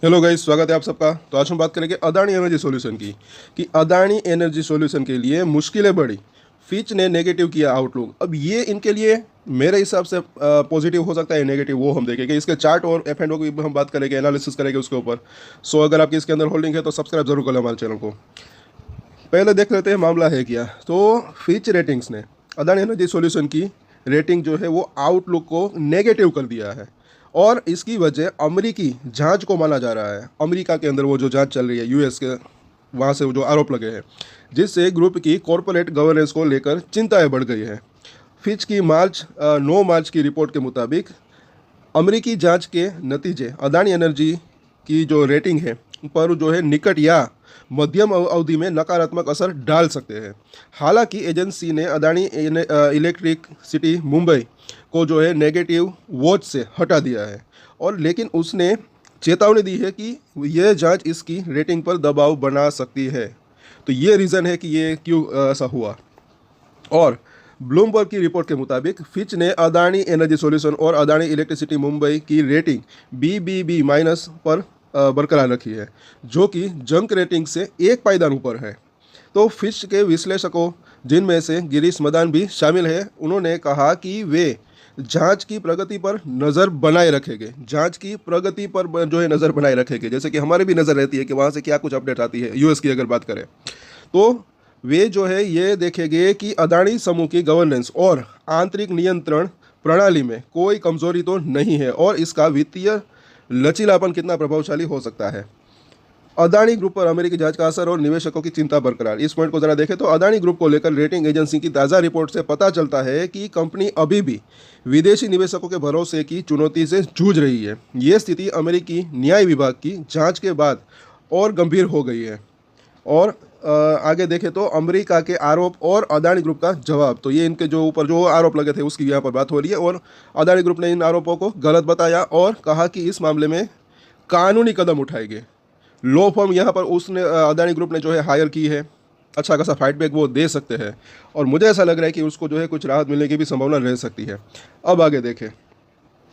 Hello guys, स्वागत है आप सबका। तो आज हम बात करेंगे अदानी एनर्जी सॉल्यूशन की कि अदानी एनर्जी सॉल्यूशन के लिए मुश्किलें बढ़ी, फिच ने नेगेटिव किया आउटलुक। अब ये इनके लिए मेरे हिसाब से पॉजिटिव हो सकता है, नेगेटिव वो हम देखेंगे। इसके चार्ट और एफ एंड ओ की हम बात करेंगे, एनालिसिस करेंगे उसके ऊपर। सो अगर आपकी इसके अंदर होल्डिंग है तो सब्सक्राइब जरूर कर लें हमारे चैनल को। पहले देख लेते हैं मामला है क्या। तो फिच रेटिंग्स ने अदानी एनर्जी सॉल्यूशन की रेटिंग जो है वो आउटलुक को नेगेटिव कर दिया है, और इसकी वजह अमेरिकी जांच को माना जा रहा है। अमेरिका के अंदर वो जो जांच चल रही है यूएस के, वहाँ से वो जो आरोप लगे हैं, जिससे ग्रुप की कॉरपोरेट गवर्नेंस को लेकर चिंताएं बढ़ गई है। फिच की 9 मार्च की रिपोर्ट के मुताबिक अमेरिकी जांच के नतीजे अदानी एनर्जी की जो रेटिंग है पर जो है निकट या मध्यम अवधि में नकारात्मक असर डाल सकते हैं। हालांकि एजेंसी ने अदानी इलेक्ट्रिसिटी मुंबई को जो है नेगेटिव वॉच से हटा दिया है, और लेकिन उसने चेतावनी दी है कि यह जांच इसकी रेटिंग पर दबाव बना सकती है। तो ये रीज़न है कि ये क्यों ऐसा हुआ। और ब्लूमबर्ग की रिपोर्ट के मुताबिक फिच ने अदानी एनर्जी सॉल्यूशन और अदानी इलेक्ट्रिसिटी मुंबई की रेटिंग BBB माइनस पर बरकरार रखी है, जो कि जंक रेटिंग से एक पायदान ऊपर है। तो फिच के विश्लेषकों, जिनमें से गिरीश मदान भी शामिल है, उन्होंने कहा कि वे जांच की प्रगति पर नज़र बनाए रखेंगे। जांच की प्रगति पर जो है नज़र बनाए रखेंगे, जैसे कि हमारी भी नज़र रहती है कि वहाँ से क्या कुछ अपडेट आती है। यूएस की अगर बात करें तो वे जो है ये देखेंगे कि अदानी समूह की गवर्नेंस और आंतरिक नियंत्रण प्रणाली में कोई कमजोरी तो नहीं है, और इसका वित्तीय लचीलापन कितना प्रभावशाली हो सकता है। अदानी ग्रुप पर अमेरिकी जांच का असर और निवेशकों की चिंता बरकरार। इस पॉइंट को जरा देखें तो अदानी ग्रुप को लेकर रेटिंग एजेंसी की ताज़ा रिपोर्ट से पता चलता है कि कंपनी अभी भी विदेशी निवेशकों के भरोसे की चुनौती से जूझ रही है। ये स्थिति अमेरिकी न्याय विभाग की जांच के बाद और गंभीर हो गई है। और आगे देखें तो अमेरिका के आरोप और अदानी ग्रुप का जवाब। तो ये इनके जो ऊपर जो आरोप लगे थे उसकी यहाँ पर बात हो रही है, और अदानी ग्रुप ने इन आरोपों को गलत बताया और कहा कि इस मामले में कानूनी कदम उठाएंगे। लॉ फर्म यहाँ पर उसने अदानी ग्रुप ने जो है हायर की है, अच्छा खासा फाइट बैक वो दे सकते हैं, और मुझे ऐसा लग रहा है कि उसको जो है कुछ राहत मिलने की भी संभावना रह सकती है। अब आगे देखें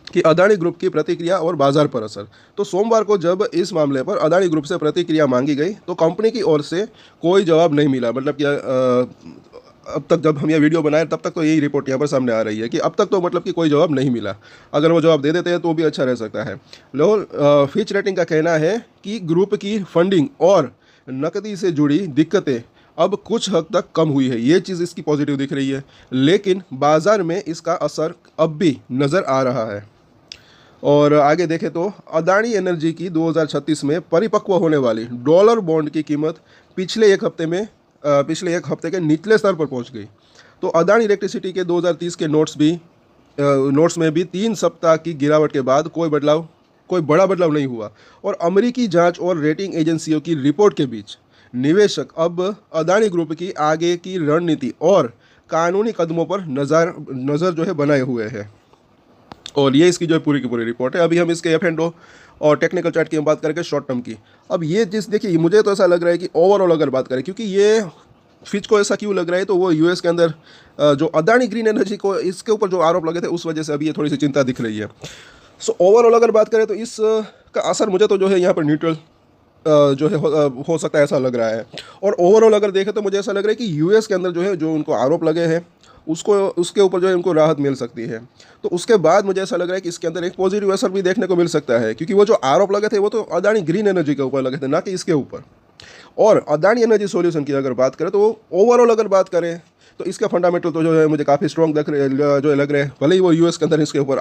कि अदानी ग्रुप की प्रतिक्रिया और बाजार पर असर। तो सोमवार को जब इस मामले पर अदानी ग्रुप से प्रतिक्रिया मांगी गई तो कंपनी की ओर से कोई जवाब नहीं मिला। मतलब कि अब तक जब हम ये वीडियो बनाए तब तक तो यही रिपोर्ट यहाँ पर सामने आ रही है कि अब तक तो मतलब कि कोई जवाब नहीं मिला। अगर वो जवाब दे देते हैं तो भी अच्छा रह सकता है। फिच रेटिंग का कहना है कि ग्रुप की फंडिंग और नकदी से जुड़ी दिक्कतें अब कुछ हद तक कम हुई है। ये चीज़ इसकी पॉजिटिव दिख रही है, लेकिन बाजार में इसका असर अब भी नज़र आ रहा है। और आगे देखें तो अदानी एनर्जी की 2036 में परिपक्व होने वाली डॉलर बॉन्ड की कीमत पिछले एक हफ्ते के निचले स्तर पर पहुंच गई। तो अदानी इलेक्ट्रिसिटी के 2030 के नोट्स में भी 3 सप्ताह की गिरावट के बाद कोई बड़ा बदलाव नहीं हुआ। और अमेरिकी जांच और रेटिंग एजेंसियों की रिपोर्ट के बीच निवेशक अब अदानी ग्रुप की आगे की रणनीति और कानूनी कदमों पर नज़र जो है बनाए हुए हैं। और ये इसकी जो है पूरी की पूरी रिपोर्ट है। अभी हम इसके एफ एंड ओ और टेक्निकल चार्ट की हम बात करेंगे शॉर्ट टर्म की। अब ये चीज़ देखिए, मुझे तो ऐसा लग रहा है कि ओवरऑल अगर बात करें, क्योंकि ये फिच को ऐसा क्यों लग रहा है, तो वो यूएस के अंदर जो अदानी ग्रीन एनर्जी को इसके ऊपर जो आरोप लगे थे उस वजह से अभी ये थोड़ी सी चिंता दिख रही है। सो ओवरऑल अगर बात करें तो इसका असर मुझे तो जो है यहाँ पर न्यूट्रल जो है हो सकता है, ऐसा लग रहा है। और ओवरऑल अगर देखें तो मुझे ऐसा लग रहा है कि यूएस के अंदर जो है जो उनको आरोप लगे हैं उसके ऊपर जो है उनको राहत मिल सकती है। तो उसके बाद मुझे ऐसा लग रहा है कि इसके अंदर एक पॉजिटिव असर भी देखने को मिल सकता है, क्योंकि वो जो आरोप लगे थे वो तो अदानी ग्रीन एनर्जी के ऊपर लगे थे, ना कि इसके ऊपर। और अदानी एनर्जी सॉल्यूशन की अगर बात करें तो ओवरऑल अगर बात करें तो इसके फंडामेंटल तो जो है मुझे काफ़ी स्ट्रॉन्ग जो लग रहे हैं। भले ही वो यूएस के अंदर इसके ऊपर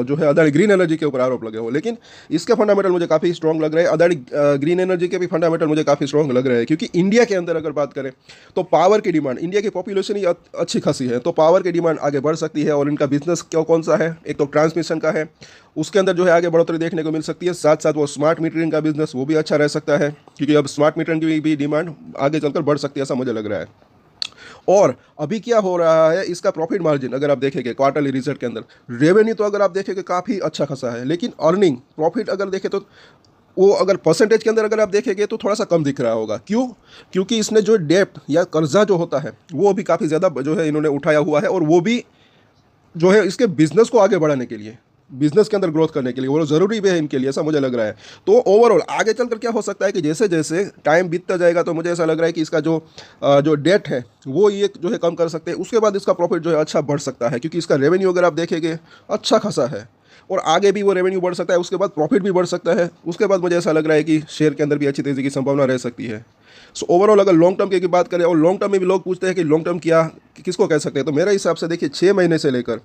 जो है अदानी ग्रीन एनर्जी के ऊपर आरोप लगे हो, लेकिन इसके फंडामेंटल मुझे काफ़ी स्ट्रॉन्ग लग रहे हैं। अदानी ग्रीन एनर्जी के भी फंडामेंटल मुझे काफ़ी स्ट्रॉन्ग लग रहे हैं, क्योंकि इंडिया के अंदर अगर बात करें तो पावर की डिमांड, इंडिया की पॉपुलेशन ही अच्छी खासी है, तो पावर की डिमांड आगे बढ़ सकती है। और इनका बिजनेस कौन सा है, एक तो ट्रांसमिशन का है, उसके अंदर जो है आगे बढ़ोतरी देखने को मिल सकती है। साथ साथ वो स्मार्ट मीटरिंग का बिजनेस वो भी अच्छा रह सकता है, क्योंकि अब स्मार्ट मीटरिंग की भी डिमांड आगे चलकर बढ़ सकती है, ऐसा मुझे लग रहा है। और अभी क्या हो रहा है, इसका प्रॉफिट मार्जिन अगर आप देखेंगे क्वार्टरली रिजल्ट के अंदर, रेवेन्यू तो अगर आप देखेंगे काफ़ी अच्छा खासा है, लेकिन अर्निंग प्रॉफिट अगर देखें तो वो अगर परसेंटेज के अंदर अगर आप देखेंगे तो थोड़ा सा कम दिख रहा होगा। क्यों? क्योंकि इसने जो डेप्ट या कर्जा जो होता है वो भी काफ़ी ज़्यादा जो है इन्होंने उठाया हुआ है, और वो भी जो है इसके बिजनेस को आगे बढ़ाने के लिए। बिजनेस के अंदर ग्रोथ करने के लिए, वो ज़रूरी भी है इनके लिए, ऐसा मुझे लग रहा है। तो ओवरऑल आगे चलकर क्या हो सकता है कि जैसे जैसे टाइम बीतता जाएगा तो मुझे ऐसा लग रहा है कि इसका जो डेट है वो ये जो है कम कर सकते हैं, उसके बाद इसका प्रॉफिट जो है अच्छा बढ़ सकता है, क्योंकि इसका रेवेन्यू अगर आप देखेंगे अच्छा खासा है और आगे भी वो रेवेन्यू बढ़ सकता है, उसके बाद प्रॉफिट भी बढ़ सकता है, उसके बाद मुझे ऐसा लग रहा है कि शेयर के अंदर भी अच्छी तेज़ी की संभावना रह सकती है। सो ओवरऑल अगर लॉन्ग टर्म की बात करें, और लॉन्ग टर्म में भी लोग पूछते हैं कि लॉन्ग टर्म क्या किसको कह सकते हैं, तो मेरे हिसाब से देखिए 6 महीने से लेकर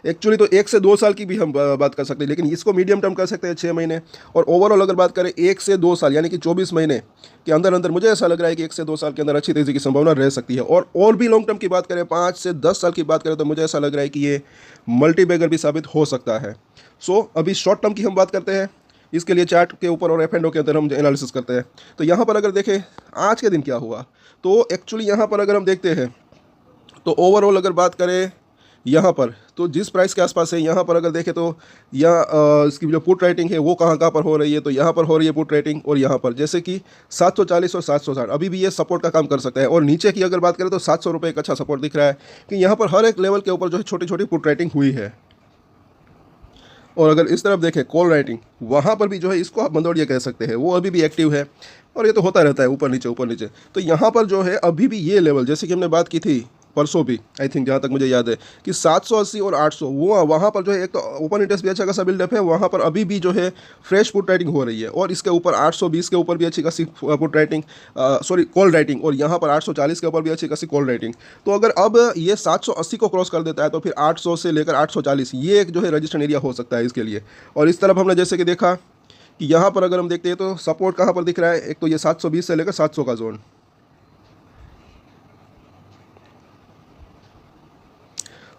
एक्चुअली तो 1 से 2 साल की भी हम बात कर सकते हैं, लेकिन इसको मीडियम टर्म कर सकते हैं 6 महीने। और ओवरऑल अगर बात करें 1 से 2 साल यानी कि 24 महीने के अंदर अंदर मुझे ऐसा लग रहा है कि 1 से 2 साल के अंदर अच्छी तेज़ी की संभावना रह सकती है। और भी लॉन्ग टर्म की बात करें 5 से 10 साल की बात करें तो मुझे ऐसा लग रहा है कि ये मल्टी बैगर भी साबित हो सकता है। सो अभी शॉर्ट टर्म की हम बात करते हैं, इसके लिए चार्ट के ऊपर और एफ एंड ओ के अंदर हम एनालिसिस करते हैं। तो यहाँ पर अगर देखें आज के दिन क्या हुआ, तो एक्चुअली यहाँ पर अगर हम देखते हैं तो ओवरऑल अगर बात करें यहाँ पर तो जिस प्राइस के आसपास है, यहाँ पर अगर देखें तो यहाँ इसकी जो पुट राइटिंग है वो कहाँ पर हो रही है, तो यहाँ पर हो रही है पुट राइटिंग, और यहाँ पर जैसे कि 740 और 760 अभी भी ये सपोर्ट का काम कर सकता है। और नीचे की अगर बात करें तो 700 रुपये एक अच्छा सपोर्ट दिख रहा है कि यहाँ पर हर एक लेवल के ऊपर जो है छोटी छोटी पुट राइटिंग हुई है। और अगर इस तरफ देखें कॉल राइटिंग, वहाँ पर भी जो है इसको आप मंदोड़िया कह सकते हैं, वो अभी भी एक्टिव है और ये तो होता रहता है ऊपर नीचे ऊपर नीचे। तो यहाँ पर जो है अभी भी ये लेवल जैसे कि हमने बात की थी परसों भी, आई थिंक जहाँ तक मुझे याद है कि 780 और 800 वो वहाँ पर जो है एक तो ओपन इंटरेस्ट भी अच्छा खासा बिल्डअप है, वहाँ पर अभी भी जो है फ्रेश पुट राइटिंग हो रही है। और इसके ऊपर 820 के ऊपर भी अच्छी खासी पुट राइटिंग कॉल राइटिंग, और यहाँ पर 840 के ऊपर भी अच्छी खासी कॉल राइटिंग। तो अगर अब ये 780 को क्रॉस कर देता है तो फिर 800 से लेकर 840 ये एक जो है रजिस्ट्रेशन एरिया हो सकता है इसके लिए। और इस तरफ हमने जैसे कि देखा कि यहाँ पर अगर हम देखते हैं तो सपोर्ट कहाँ पर दिख रहा है, एक तो ये 720 से लेकर 700 का जोन।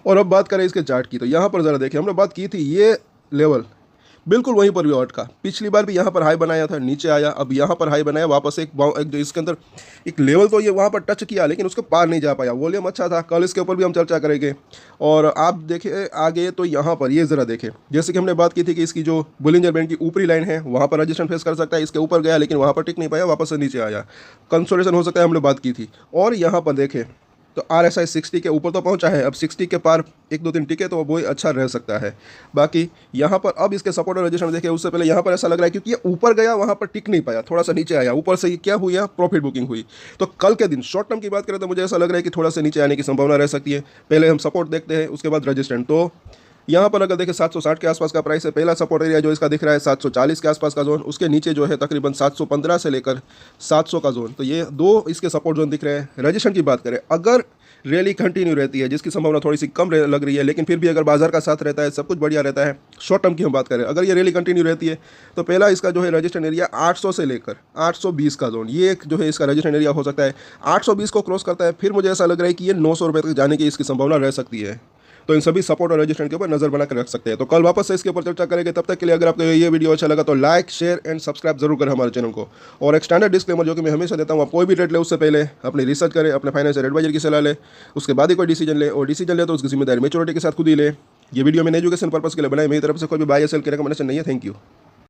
और अब बात करें इसके चार्ट की, तो यहाँ पर ज़रा देखिए हमने बात की थी ये लेवल बिल्कुल वहीं पर भी अटका, पिछली बार भी यहाँ पर हाई बनाया था नीचे आया, अब यहाँ पर हाई बनाया वापस एक जो इसके अंदर एक लेवल तो ये वहाँ पर टच किया लेकिन उसके पार नहीं जा पाया। वॉल्यूम अच्छा था, कल इसके ऊपर भी हम चर्चा करेंगे। और आप देखें आगे तो यहाँ पर ये ज़रा देखें जैसे कि हमने बात की थी कि इसकी जो बोलिंजर बैंड की ऊपरी लाइन है वहाँ पर रजिस्टेंस फेस कर सकता है, इसके ऊपर गया लेकिन वहाँ पर टिक नहीं पाया, वापस से नीचे आया, कंसोलिडेशन हो सकता है, हमने बात की थी। और यहाँ पर देखें तो RSI 60 के ऊपर तो पहुंचा है, अब 60 के पार 1-2 दिन टिके तो वो अच्छा रह सकता है। बाकी यहाँ पर अब इसके सपोर्ट और रजिस्टेंस देखें उससे पहले यहाँ पर ऐसा लग रहा है क्योंकि ये ऊपर गया वहाँ पर टिक नहीं पाया, थोड़ा सा नीचे आया, ऊपर से ये क्या हुआ प्रॉफिट बुकिंग हुई। तो कल के दिन शॉर्ट टर्म की बात करें तो मुझे ऐसा लग रहा है कि थोड़ा सा नीचे आने की संभावना रह सकती है। पहले हम सपोर्ट देखते हैं उसके बाद रजिस्टेंस। तो यहाँ पर अगर देखें 760 के आसपास का प्राइस है, पहला सपोर्ट एरिया जो इसका दिख रहा है 740 के आसपास का जोन, उसके नीचे जो है तकरीबन 715 से लेकर 700 का जोन। तो ये दो इसके सपोर्ट जोन दिख रहे हैं। रजिस्ट्रेशन की बात करें अगर रैली कंटिन्यू रहती है जिसकी संभावना थोड़ी सी कम लग रही है, लेकिन फिर भी अगर बाजार का साथ रहता है सब कुछ बढ़िया रहता है। शॉर्ट टर्म की हम बात करें अगर ये रैली कंटिन्यू रहती है तो पहला इसका जो है रजिस्ट्रेशन एरिया 800 से लेकर 820 का जोन, ये एक जो है इसका रजिस्ट्रेशन एरिया हो सकता है। 820 को क्रॉस करता है फिर मुझे ऐसा लग रहा है कि ये 900 रुपये तक जाने की इसकी संभावना रह सकती है। तो इन सभी सपोर्ट और रजिस्ट्रेशन के ऊपर नजर बना कर रख सकते हैं। तो कल वापस से इसके ऊपर चर्चा करेंगे। तब तक के लिए अगर आपको ये वीडियो अच्छा लगा तो लाइक शेयर एंड सब्सक्राइब जरूर करें हमारे चैनल को। और एक स्टैंडर्ड डिस्क्लेमर जो कि मैं हमेशा देता हूँ, आप कोई भी ट्रेड ले उससे पहले अपनी रिसर्च करें, अपने फाइनेंशियल एडवाइजर की सलाह ले, उसके बाद ही कोई डिसीजन ले, और डिसीजन ले तो उसकी जिम्मेदारी मेच्योरिटी के साथ खुद ही ले। ये वीडियो मैंने एजुकेशन पर्पस के लिए बनाई, मेरी तरफ से कोई भी बाय या सेल की रिकमेंडेशन नहीं है। Thank you.